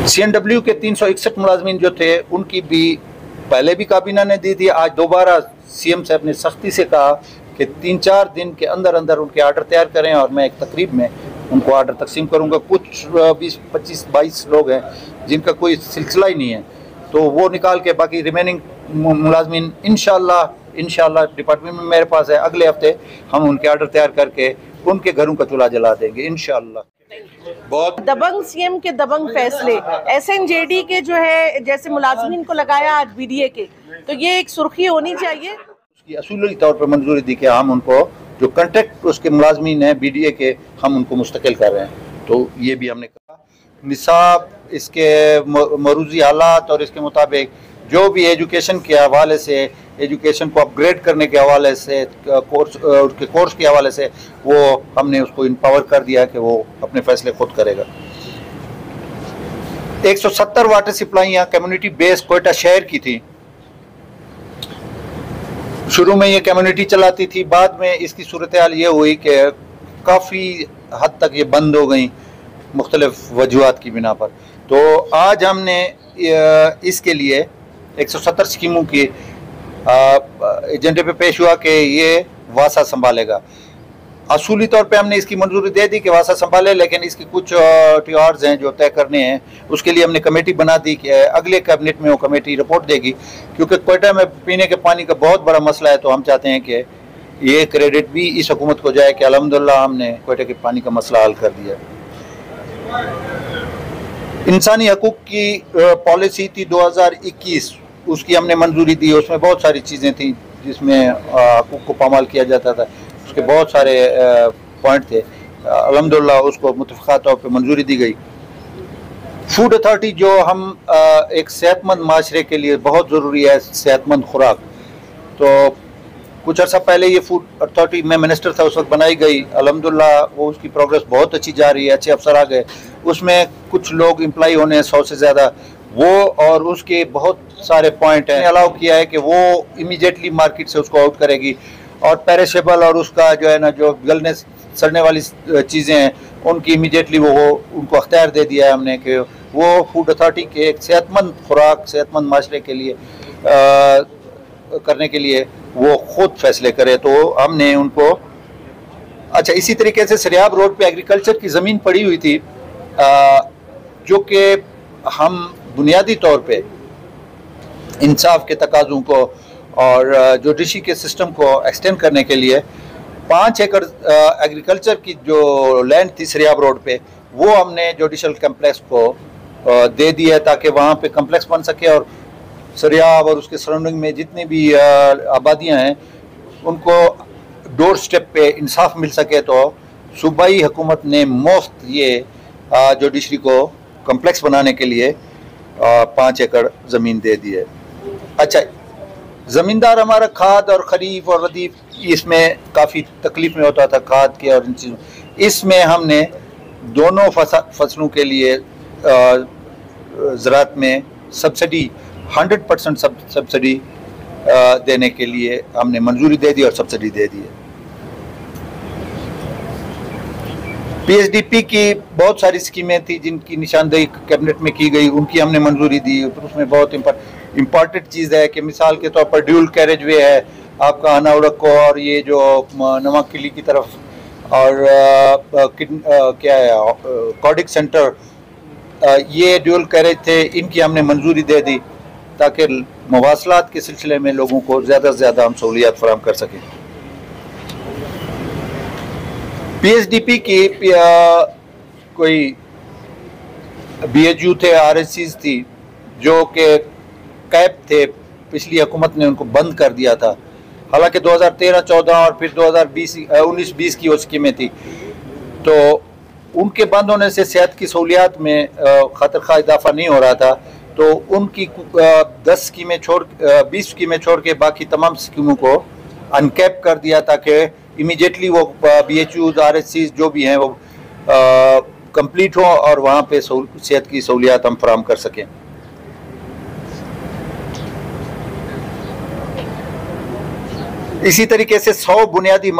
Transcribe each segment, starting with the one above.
CNW के 361 मुलाजमीन जो थे उनकी भी पहले भी काबीना ने दी थी। आज दोबारा CM साहब ने सख्ती से कहा कि 3-4 दिन के अंदर अंदर उनके आर्डर तैयार करें और मैं एक तकरीब में उनको आर्डर तकसीम करूंगा। कुछ 20-25-22 लोग हैं जिनका कोई सिलसिला ही नहीं है, तो वो निकाल के बाकी रिमेनिंग मुलाजमीन इंशाल्लाह डिपार्टमेंट में मेरे पास है, अगले हफ्ते हम उनके आर्डर तैयार करके उनके घरों का चूल्हा जला देंगे इंशाल्लाह। बहुत दबंग CM के दबंग फैसले, SNJD के जो है जैसे मुलाजमीन को लगाया आज BDA के, तो ये एक सुर्खी होनी चाहिए। उसकी असूली तौर पर मंजूरी दी कि हम उनको जो कॉन्ट्रैक्ट उसके मुलाजमीन हैं BDA के, हम उनको मुस्तकिल कर रहे हैं। तो ये भी हमने कहा निसाब इसके मरूजी हालात और इसके मुताबिक जो भी एजुकेशन के हवाले से, एजुकेशन को अपग्रेड करने के हवाले से, उसके कोर्स के हवाले से वो हमने उसको इम्पावर कर दिया कि वो अपने फैसले खुद करेगा। 170 वाटर सप्लाइयाँ कम्युनिटी बेस कोयटा शहर की थी। शुरू में ये कम्युनिटी चलाती थी, बाद में इसकी सूरत हाल ये हुई कि काफ़ी हद तक ये बंद हो गई मुख्तलिफ वजूहात की बिना पर। तो आज हमने इसके लिए 170 स्कीमों की एजेंडे पे पेश हुआ कि ये वासा संभालेगा। असूली तौर पे हमने इसकी मंजूरी दे दी कि वासा संभाले, लेकिन इसकी कुछ ट्योर्स हैं जो तय करने हैं। उसके लिए हमने कमेटी बना दी कि अगले कैबिनेट में वो कमेटी रिपोर्ट देगी, क्योंकि कोयटा में पीने के पानी का बहुत बड़ा मसला है। तो हम चाहते हैं कि ये क्रेडिट भी इस हुकूमत को जाए कि अल्हम्दुलिल्लाह हमने कोयटा के पानी का मसला हल कर दिया। इंसानी हकूक़ की पॉलिसी थी 2021, उसकी हमने मंजूरी दी। उसमें बहुत सारी चीज़ें थी जिसमें हकूक़ को पामाल किया जाता था, उसके बहुत सारे पॉइंट थे। अल्हम्दुलिल्लाह उसको मुतफ़क़ा तौर पर मंजूरी दी गई। फूड अथॉरिटी जो हम एक सेहतमंद माशरे के लिए बहुत ज़रूरी है, सेहतमंद खुराक। तो कुछ अर्सा पहले ये फूड अथॉरिटी में मिनिस्टर था, उस वक्त बनाई गई। अल्हम्दुलिल्लाह वो उसकी प्रोग्रेस बहुत अच्छी जा रही है, अच्छे अफसर आ गए। उसमें कुछ लोग एम्प्लॉय होने हैं 100 से ज़्यादा, वो और उसके बहुत सारे पॉइंट हैं। अलाउ किया है कि वो इमीडिएटली मार्केट से उसको आउट करेगी, और पेरिशेबल और उसका जो है ना, जो गलने सड़ने वाली चीज़ें हैं उनकी इमीडिएटली वो उनको अख्तियार दे दिया है हमने कि वो फूड अथॉरिटी के एक सेहतमंद खुराक, सेहतमंद माशरे के लिए करने के लिए वो खुद फैसले करे। तो हमने उनको अच्छा, इसी तरीके से सरियाब रोड पे एग्रीकल्चर की ज़मीन पड़ी हुई थी, जो कि हम बुनियादी तौर पे इंसाफ के तकाज़ों को और जुडिशरी के सिस्टम को एक्सटेंड करने के लिए 5 एकड़ एग्रीकल्चर की जो लैंड थी सरियाब रोड पे, वो हमने जुडिशल कम्प्लेक्स को दे दिया है ताकि वहाँ पे कम्प्लेक्स बन सके और सरियाब और उसके सराउंडिंग में जितनी भी आबादियाँ हैं उनको डोर स्टेप पे इंसाफ मिल सके। तो सूबाई हुकूमत ने मुफ्त ये जुडिशरी को कम्प्लेक्स बनाने के लिए 5 एकड़ ज़मीन दे दी है। अच्छा, ज़मींदार हमारा खाद और खरीफ और रदीफ इसमें काफ़ी तकलीफ़ में होता था, खाद के और इन चीज़ों। इसमें हमने दोनों फसलों के लिए ज़राअत में सब्सिडी 100% सब्सिडी देने के लिए हमने मंजूरी दे दी और सब्सिडी दे दी है। PSDP की बहुत सारी स्कीमें थी जिनकी निशानदेही कैबिनेट में की गई, उनकी हमने मंजूरी दी। उसमें बहुत इम्पॉर्टेंट चीज़ है कि मिसाल के तौर पर ड्यूल कैरेज वे है आपका अनावरक को और ये जो नमक किली की तरफ, और क्या है कॉडिक सेंटर, ये ड्यूल कैरेज थे, इनकी हमने मंजूरी दे दी ताकि मवासलात के सिलसिले में लोगों को ज़्यादा से ज़्यादा हम सहूलियात फराहम कर सकें। PSDP की कोई BHU थे, RSCs थी, जो कि कैप थे, पिछली हुकूमत ने उनको बंद कर दिया था। हालांकि 2013-14 और फिर 2019-20 की वो स्कीमें थी, तो उनके बंद होने से सेहत की सहूलियात में खतर खा इजाफा नहीं हो रहा था। तो उनकी 20 स्कीमें छोड़ के बाकी तमाम स्कीमों को अनकैप कर दिया ताकि इमीडिएटली वो BHUs RSCs जो भी हैं वो कंप्लीट हो और वहाँ पे सेहत की सहूलियात हम फराहम कर सकें। इसी तरीके से 100 बुनियादी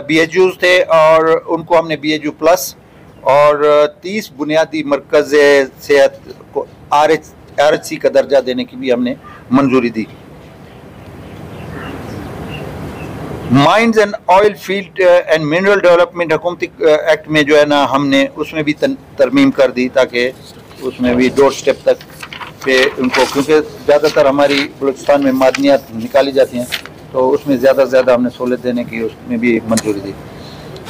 BHUs थे और उनको हमने BHU प्लस और 30 बुनियादी मरकज़ सेहत RHC का दर्जा देने की भी हमने मंजूरी दी। Mines and oil field and mineral development हुकूमती एक्ट में जो है ना, हमने उसमें भी तरमीम कर दी ताकि उसमें भी डोर स्टेप तक पे उनको, क्योंकि ज़्यादातर हमारी बलूचिस्तान में मादनियात निकाली जाती हैं, तो उसमें ज़्यादा से ज़्यादा हमने सहूलत देने की उसमें भी मंजूरी दी।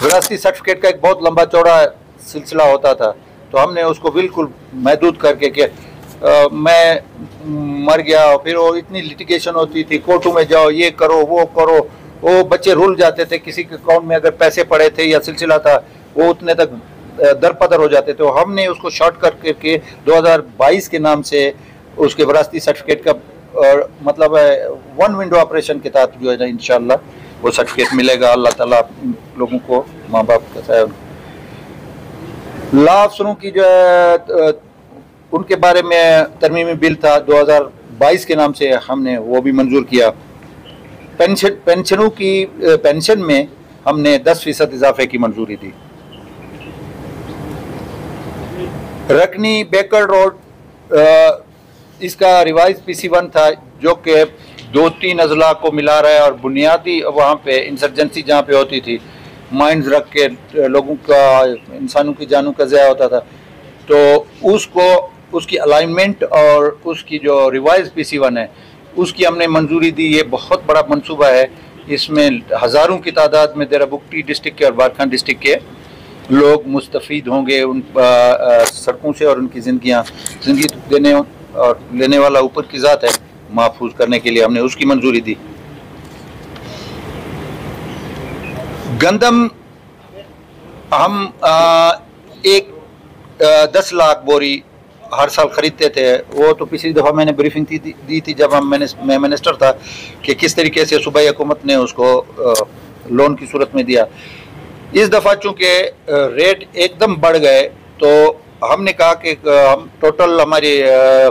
विरासती सर्टिफिकेट का एक बहुत लंबा चौड़ा सिलसिला होता था, तो हमने उसको बिल्कुल महदूद करके कि मैं मर गया, फिर वो इतनी लिटिगेशन होती थी, कोर्टों में जाओ, ये करो वो करो, वो बच्चे रुल जाते थे, किसी के अकाउंट में अगर पैसे पड़े थे या सिलसिला था वो उतने तक दरपदर हो जाते थे। तो हमने उसको शॉर्ट करके 2022 के नाम से उसके विरासती सर्टिफिकेट का मतलब है वन विंडो ऑपरेशन के तहत जो है ना इंशाल्लाह वो सर्टिफिकेट मिलेगा। अल्लाह ताला लोगों को माँ बाप कैसा है। लॉ अफसरों की जो है उनके बारे में तरमीमी बिल था 2022 के नाम से, हमने वो भी मंजूर किया। पेंशनों की पेंशन में हमने 10% इजाफे की मंजूरी दी। रकनी बेकर रोड, इसका रिवाइज PC1 था जो कि 2-3 अजला को मिला रहा है, और बुनियादी वहाँ पे इंसर्जेंसी जहाँ पे होती थी, माइंस रख के लोगों का, इंसानों की जानों का ज़ाया होता था, तो उसको उसकी अलाइनमेंट और उसकी जो रिवाइज PC1 है उसकी हमने मंजूरी दी। ये बहुत बड़ा मंसूबा है, इसमें हज़ारों की तादाद में देराबुक्टी डिस्ट्रिक्ट के और बारखान डिस्ट्रिक्ट के लोग मुस्तफ़ीद होंगे उन सड़कों से, और उनकी ज़िंदगी देने और लेने वाला ऊपर की ज़ात है, महफूज करने के लिए हमने उसकी मंजूरी दी। गंदम हम 10 लाख बोरी हर साल खरीदते थे। वो तो पिछली दफ़ा मैंने ब्रीफिंग दी थी जब मैं मिनिस्टर था कि किस तरीके से सूबाई हुकूमत ने उसको लोन की सूरत में दिया। इस दफ़ा चूँकि रेट एकदम बढ़ गए, तो हमने कहा कि हम टोटल हमारी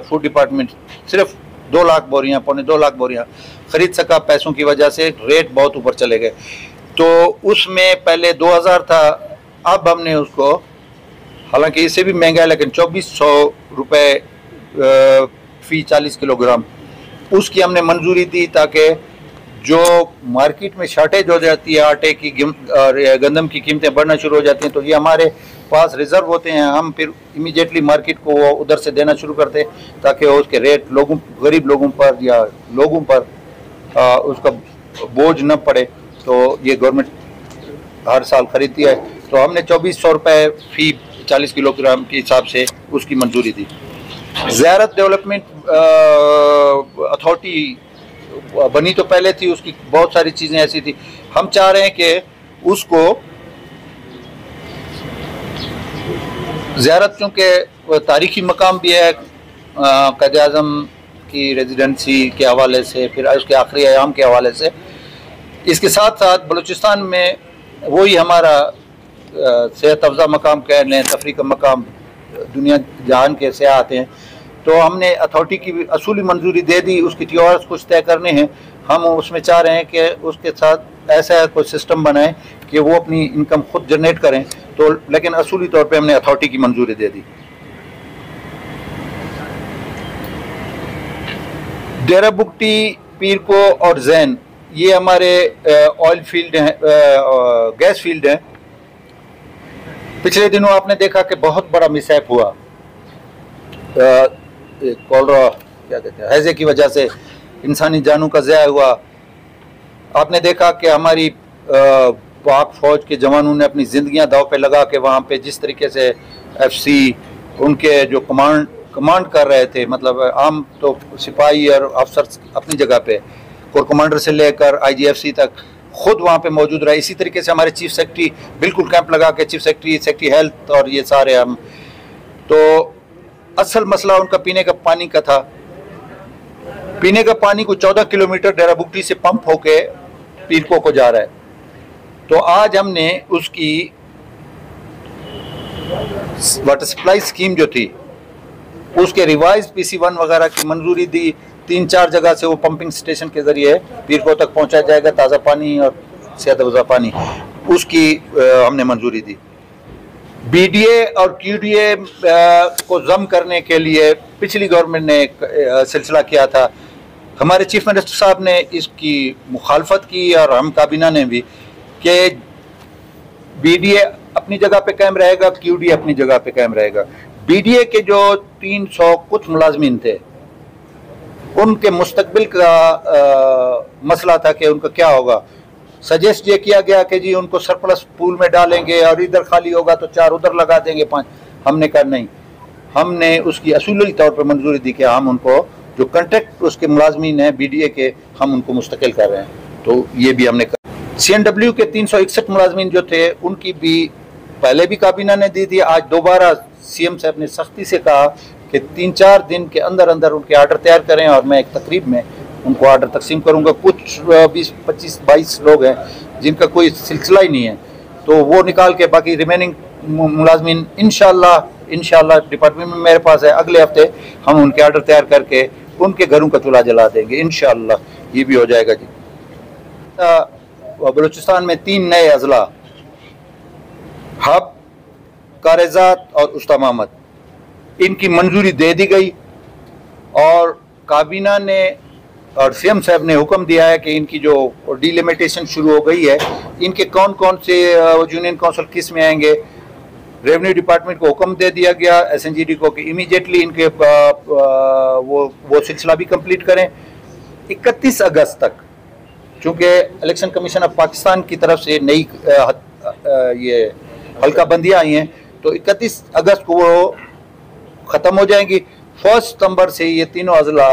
फूड डिपार्टमेंट सिर्फ 2 लाख बोरियाँ, 2.25 लाख बोरियाँ ख़रीद सका। पैसों की वजह से रेट बहुत ऊपर चले गए, तो उसमें पहले 2000 था, अब हमने उसको, हालांकि इससे भी महंगा है लेकिन 2400 रुपये फ़ी 40 किलोग्राम उसकी हमने मंजूरी दी, ताकि जो मार्केट में शॉर्टेज हो जाती है आटे की और गंदम की कीमतें बढ़ना शुरू हो जाती हैं, तो ये हमारे पास रिज़र्व होते हैं, हम फिर इमीडिएटली मार्केट को वो उधर से देना शुरू करते हैं, ताकि उसके रेट गरीब लोगों पर या लोगों पर उसका बोझ न पड़े। तो ये गवर्नमेंट हर साल खरीदती है, तो हमने 2400 रुपये फ़ी 40 किलोग्राम के हिसाब से उसकी मंजूरी दी। ज़ियारत डेवलपमेंट अथॉरिटी बनी तो पहले थी, उसकी बहुत सारी चीज़ें ऐसी थी, हम चाह रहे हैं कि उसको ज़ियारत, चूँकि तारीख़ी मकाम भी है, क़ायद आज़म की रेजिडेंसी के हवाले से, फिर उसके आखिरी अयाम के हवाले से, इसके साथ साथ बलूचिस्तान में वही हमारा सेहत अफ़ज़ा मकाम कह लें, तफरीह का मकाम, दुनिया जहान के सयाह आते हैं, तो हमने अथॉरिटी की भी असूली मंजूरी दे दी। उसकी TORs कुछ तय करने हैं, हम उसमें चाह रहे हैं कि उसके साथ ऐसा कोई सिस्टम बनाएं कि वो अपनी इनकम खुद जनरेट करें, तो लेकिन असूली तौर पे हमने अथॉरिटी की मंजूरी दे दी। देराबुक्टी, पीरको और जैन, ये हमारे ऑयल फील्ड हैं, गैस फील्ड हैं। पिछले दिनों आपने देखा कि बहुत बड़ा मिसहैप हुआ, कॉलरा क्या कहते हैं, हैजे की वजह से इंसानी जानों का ज़ाया हुआ। आपने देखा कि हमारी पाक फ़ौज के जवानों ने अपनी ज़िंदगियां दाव पे लगा के वहाँ पे जिस तरीके से FC उनके जो कमांड कर रहे थे, मतलब आम तो सिपाही और अफसर अपनी जगह पे, कोर कमांडर से लेकर IGFC तक खुद वहाँ पे मौजूद रहे। इसी तरीके से हमारे चीफ सेक्रेटरी बिल्कुल कैंप लगा के, चीफ सेक्रेटरी हेल्थ और ये सारे हम, तो असल मसला उनका पीने का पानी का था। पीने का पानी को 14 किलोमीटर देराबुक्टी से पंप होके पीरको को जा रहा है। तो आज हमने उसकी वाटर सप्लाई स्कीम जो थी उसके रिवाइज PC1 वगैरह की मंजूरी दी। 3-4 जगह से वो पंपिंग स्टेशन के ज़रिए पीरको तक पहुंचा जाएगा, ताज़ा पानी और सेहत अफ़ज़ा पानी, उसकी हमने मंजूरी दी। बीडीए और क्यूडीए को जम करने के लिए पिछली गवर्नमेंट ने एक सिलसिला किया था। हमारे चीफ मिनिस्टर साहब ने इसकी मुखालफत की और हम काबीना ने भी, कि बीडीए अपनी जगह पे कायम रहेगा, क्यूडीए अपनी जगह पे कायम रहेगा। बीडीए के जो 300 कुछ मुलाजमीन थे, उनके मुस्तकबिल का मसला था कि उनका क्या होगा। सजेस्ट ये किया गया कि जी उनको सरप्लस पूल में डालेंगे और इधर खाली होगा तो 4 उधर लगा देंगे, 5। हमने कहा नहीं, हमने उसकी असूली तौर पर मंजूरी दी कि हम उनको जो कंट्रैक्ट उसके मुलाजमीन हैं बीडीए के, हम उनको मुस्तकिल कर रहे हैं। तो ये भी हमने कहा। सीएनडब्ल्यू के 361 मुलाजमीन जो थे उनकी भी पहले भी काबीना ने दी थी। आज दोबारा सीएम साहब ने सख्ती से कहा कि 3-4 दिन के अंदर अंदर उनके आर्डर तैयार करें और मैं एक तकरीब में उनको आर्डर तकसीम करूंगा। कुछ 20-25-22 लोग हैं जिनका कोई सिलसिला ही नहीं है, तो वो निकाल के बाकी रिमेनिंग मुलाजमीन इंशाल्लाह डिपार्टमेंट में मेरे पास है, अगले हफ्ते हम उनके आर्डर तैयार करके उनके घरों का चूल्हा जला देंगे इंशाल्लाह। ये भी हो जाएगा जी। बलूचिस्तान में 3 नए अजला, हब, कारेजात और उस्ता मोहम्मद, इनकी मंजूरी दे दी गई और काबीना ने और सीएम साहब ने हुक्म दिया है कि इनकी जो डिलिमिटेशन शुरू हो गई है, इनके कौन कौन से यूनियन काउंसिल किस में आएंगे। रेवेन्यू डिपार्टमेंट को हुक्म दे दिया गया एसएनजीडी को कि इमीडिएटली इनके वो सिलसिला भी कंप्लीट करें। 31 अगस्त तक, चूँकि इलेक्शन कमीशन ऑफ पाकिस्तान की तरफ से नई ये हल्का बंदियाँ आई हैं, तो 31 अगस्त को वो ख़त्म हो जाएंगी। 1 सितंबर से ये तीनों अजला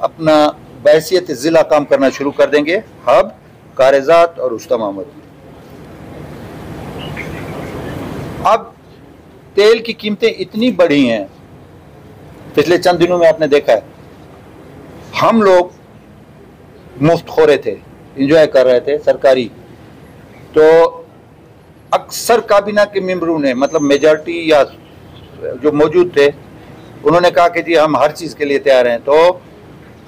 अपना बहैसियत ज़िला काम करना शुरू कर देंगे, हब, कारेजात और उस्ता मोहम्मद। अब तेल की कीमतें इतनी बढ़ी हैं, पिछले चंद दिनों में आपने देखा है, हम लोग मुफ्त खो रहे थे, इंजॉय कर रहे थे सरकारी। तो अक्सर काबीना के मेंबरों ने, मतलब मेजॉरिटी या जो मौजूद थे, उन्होंने कहा कि जी हम हर चीज़ के लिए तैयार हैं। तो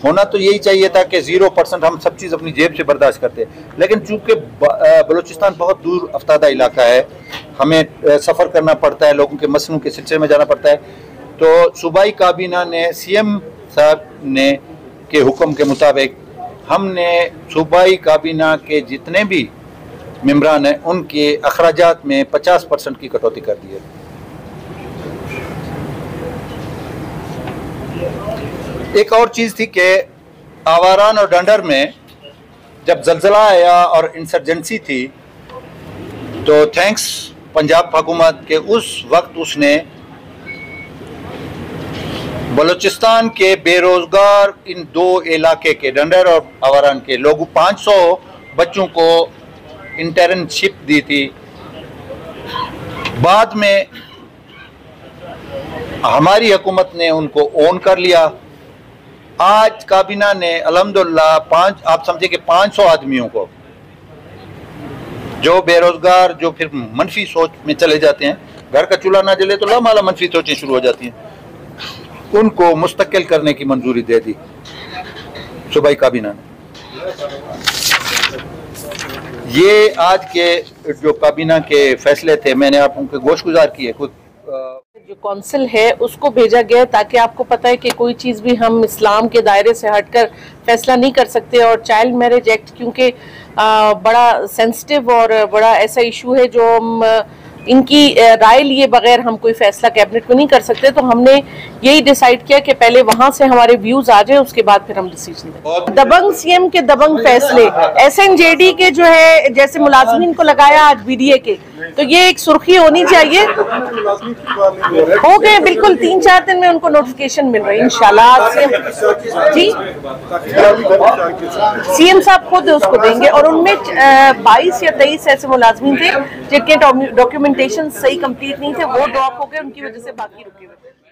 होना तो यही चाहिए था कि 0% हम सब चीज़ अपनी जेब से बर्दाश्त करते। लेकिन चूंकि बलूचिस्तान बहुत दूर अफ्तादा इलाका है, हमें सफ़र करना पड़ता है, लोगों के मसलों के सिलसिले में जाना पड़ता है, तो सूबाई काबीना ने सीएम साहब ने के हुक्म के मुताबिक हमने सूबाई काबीना के जितने भी मेम्बरान हैं उनके अखराजात में 50% की कटौती कर दी है। एक और चीज़ थी कि आवारान और डंडर में जब जल्जला आया और इंसर्जेंसी थी, तो थैंक्स पंजाब हुकूमत के उस वक्त उसने बलूचिस्तान के बेरोजगार इन 2 इलाके के, डंडर और आवारान के लोगों 500 बच्चों को इंटर्नशिप दी थी। बाद में हमारी हुकूमत ने उनको ओन कर लिया। आज काबीना ने अल्हम्दुलिल्लाह आप समझे कि 500 आदमियों को, जो बेरोजगार, जो फिर मनफी सोच में चले जाते हैं, घर का चूल्हा ना जले तो लामाला मनफी सोचें शुरू हो जाती हैं, उनको मुस्तकिल करने की मंजूरी दे दी सूबाई काबीना ने। ये आज के जो काबीना के फैसले थे, मैंने आप उनके गोशगुजार किए। जो कौंसिल है उसको भेजा गया ताकि आपको पता है कि कोई चीज़ भी हम इस्लाम के दायरे से हटकर फैसला नहीं कर सकते। और चाइल्ड मैरिज एक्ट क्योंकि बड़ा सेंसिटिव और बड़ा ऐसा इशू है जो हम इनकी राय लिए बगैर हम कोई फैसला कैबिनेट में नहीं कर सकते, तो हमने यही डिसाइड किया कि पहले वहां से हमारे व्यूज आ जाए, उसके बाद फिर हम डिसीजन दें। दबंग सीएम के दबंग फैसले, एसएनजेडी के जो है जैसे मुलाजमीन को लगाया आज बीडीए के, तो ये एक सुर्खी होनी चाहिए। हो गए बिल्कुल 3-4 दिन में उनको नोटिफिकेशन मिल रही है इंशाल्लाह। जी सीएम साहब खुद उसको देंगे। और उनमें 22 या 23 ऐसे मुलाजमीन थे जिनके डॉक्यूमेंटेशन सही कंप्लीट नहीं थे, वो ड्रॉप हो गए, उनकी वजह से बाकी रुके हुए थे।